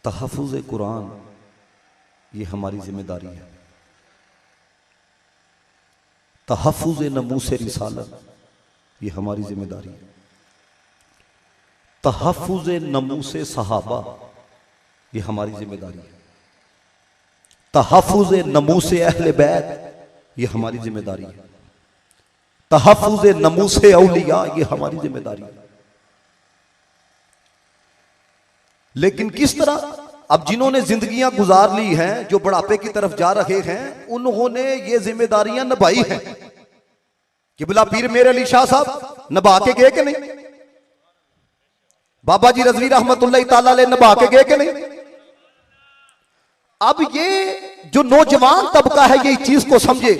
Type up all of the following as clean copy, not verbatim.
तहफ़्फ़ुज़ कुरान ये हमारी जिम्मेदारी है। तहफ़्फ़ुज़ नमूस रिसालत ये हमारी जिम्मेदारी है। तहफ़्फ़ुज़ नमूस सहाबा ये हमारी जिम्मेदारी है। तहफ़्फ़ुज़ नमूस अहले बैत ये हमारी जिम्मेदारी है। तहफ़्फ़ुज़ नमूस औलिया ये हमारी जिम्मेदारी है। लेकिन किस तरह अब जिन्होंने जिंदगियां गुजार ली हैं, जो बुढ़ापे की तरफ जा रहे हैं, उन्होंने ये जिम्मेदारियां निभाई हैं। किबला पीर मेरे अली शाह साहब निभा के गए कि नहीं? बाबा जी रज़वी रहमतुल्लाह ताला अलैह निभा के गए कि नहीं? अब ये जो नौजवान तबका है ये इस चीज को समझे।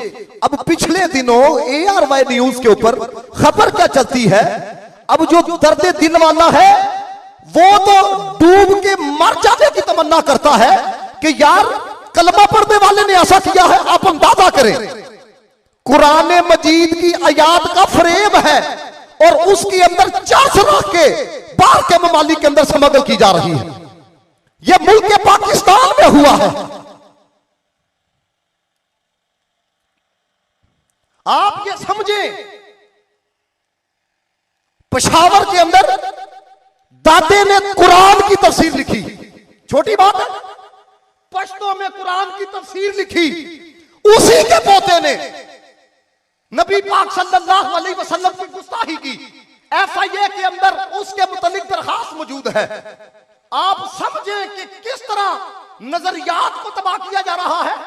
अब पिछले दिनों ARY न्यूज के ऊपर खबर क्या चलती है, अब जो दर्द दिल वाला है वो तो डूब के मर जाने की तमन्ना करता है कि यार कलमा पढ़ने वाले ने ऐसा किया है। आप अंदाजा करें, कुरान मजीद की आयात का फ्रेम है और उसके अंदर चास रख के बाहर के ममालिक के अंदर स्मगल की जा रही है। यह मुल्क पाकिस्तान में हुआ है। आप ये समझे, पेशावर के अंदर दादे ने कुरान की तफसीर लिखी। छोटी बात है, पश्तो में कुरान की तफसीर लिखी। उसी के पोते ने नबी पाक सल्लल्लाहु अलैहि वसल्लम की गुस्ताखी की। FIA के अंदर उसके मुतल्लिक दरखास्त मौजूद है। आप समझें कि किस तरह नजरियात को तबाह किया जा रहा है,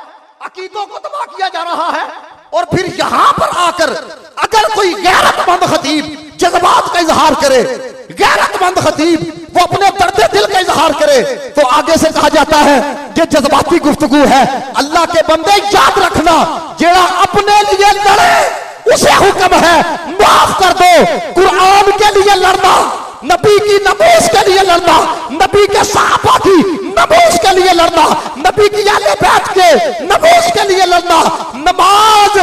अकीदों को तबाह किया जा रहा है। और फिर यहां पर आकर अगर कोई गैरतमंद खतीब जज्बात का इजहार करे, गैरतमंद खतीब वो अपने दर्द दिल का इजहार करे, तो आगे से कहा जाता है ये जज्बाती गुफ्तगू है। अल्लाह के बंदे याद रखना, जेड़ा अपने लिए लड़े उसे हुक्म है माफ कर दो। कुरान के लिए लड़ना, नबी की नमूस के लिए लड़ना, नबी के सहाबा की नमूस के लिए लड़ना, नबी की आले बैत के नमूस के लिए लड़ना। नमाज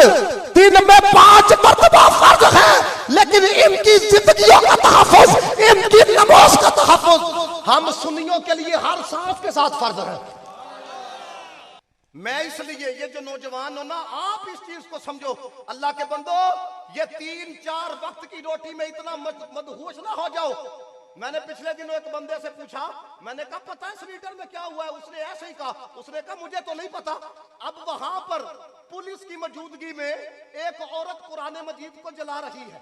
दिन में 5 मरतबा फर्ज है, लेकिन इनकी जिंदगियों का तहफ़्फ़ुज़, इनकी नमाज का तहफ़्फ़ुज़ हम सुन्नियों के लिए हर सांस के साथ फर्ज है। मैं इसलिए ये जो नौजवान हो ना, आप इस चीज को समझो। अल्लाह के बंदो, ये 3-4 वक्त की रोटी में इतना मदहोश ना हो जाओ। मैंने पिछले दिनों एक बंदे से पूछा, मैंने कहा पता है स्वीडन में क्या हुआ है? उसने ऐसे ही कहा, उसने कहा मुझे तो नहीं पता। अब वहां पर पुलिस की मौजूदगी में एक औरत कुरान मजीद को जला रही है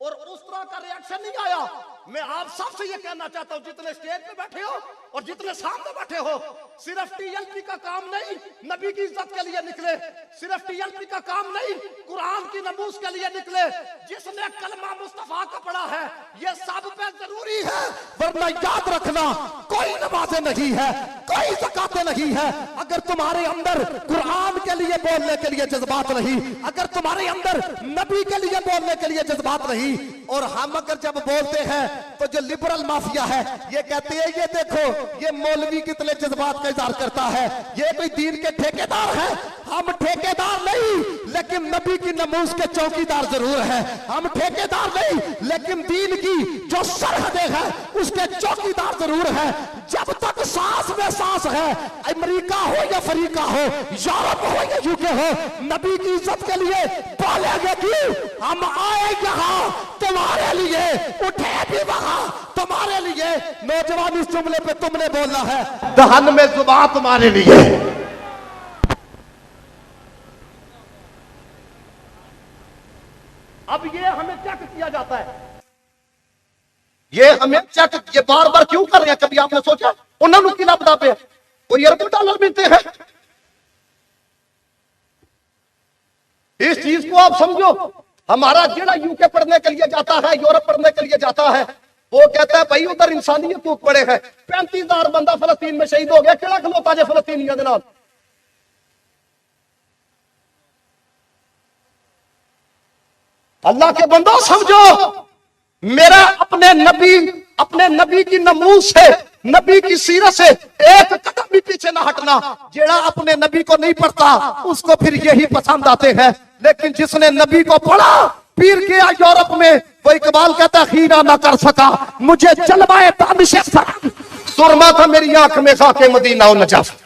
और उस तरह का रिएक्शन नहीं आया। मैं आप सबसे ये कहना चाहता हूं, जितने स्टेज पे बैठे हो और जितने सामने बैठे हो, सिर्फ TLP का काम नहीं नबी की इज्जत के लिए निकले, सिर्फ TLP का काम नहीं कुरान की नमूस के लिए निकले। जिसने कलमा मुस्तफा का पढ़ा है ये सब पे जरूरी है, वरना याद रखना कोई नमाजें नहीं है, कोई ज़कातें नहीं है। अगर तुम्हारे अंदर कुरान के लिए बोलने के लिए जज्बात नहीं, अगर तुम्हारे अंदर नबी के लिए बोलने के लिए जज्बात नहीं, और हम अगर जब बोलते हैं तो जो लिबरल माफिया है ये कहते हैं ये देखो ये मौलवी कितने जज्बात का इजहार करता है, ये कोई दीन के ठेकेदार है। हम ठेकेदार नहीं, लेकिन नबी की नमूस के चौकीदार जरूर है। हम ठेकेदार नहीं, लेकिन दीन की जो सरहदें हैं उसके चौकीदार जरूर है। जब तक सांस में सांस है, अमेरिका हो या अफ्रीका हो, यूरोप हो या UK हो, नबी की इज्जत के लिए बोलेंगे कि हम आए यहाँ तुम्हारे लिए, उठे भी वहां तुम्हारे लिए। नौजवान इस जुमले पे तुमने बोलना है, दहन में जुबान तुम्हारे लिए। अब ये हमें चेक किया जाता है, ये हमें चेक, ये बार बार क्यों कर रहे हैं? कभी आपने सोचा? उन्होंने किला बता पे कोई $1 अरब मिलते हैं। इस चीज को आप समझो। हमारा जेड़ा UK पढ़ने के लिए जाता है, यूरोप पढ़ने के लिए जाता है, वो कहता है भाई उधर इंसानियत तो पड़े है। 35,000 बंदा फलस्तीन में शहीद हो गया, केड़ा खलोता जे फलस्तीनियों के नाल। अल्लाह के बंदो समझो, मेरा अपने नबी की नमूस से, नबी की सीरत से एक कदम भी पीछे ना हटना। जेड़ा अपने नबी को नहीं पढ़ता उसको फिर यही पसंद आते हैं, लेकिन जिसने नबी को पढ़ा, पीर गया यूरोप में, वो इकबाल कहता हीरा ना कर सका मुझे जलवाए दानिश सुरमा था मेरी आंख में खाके मदीना और नजफ।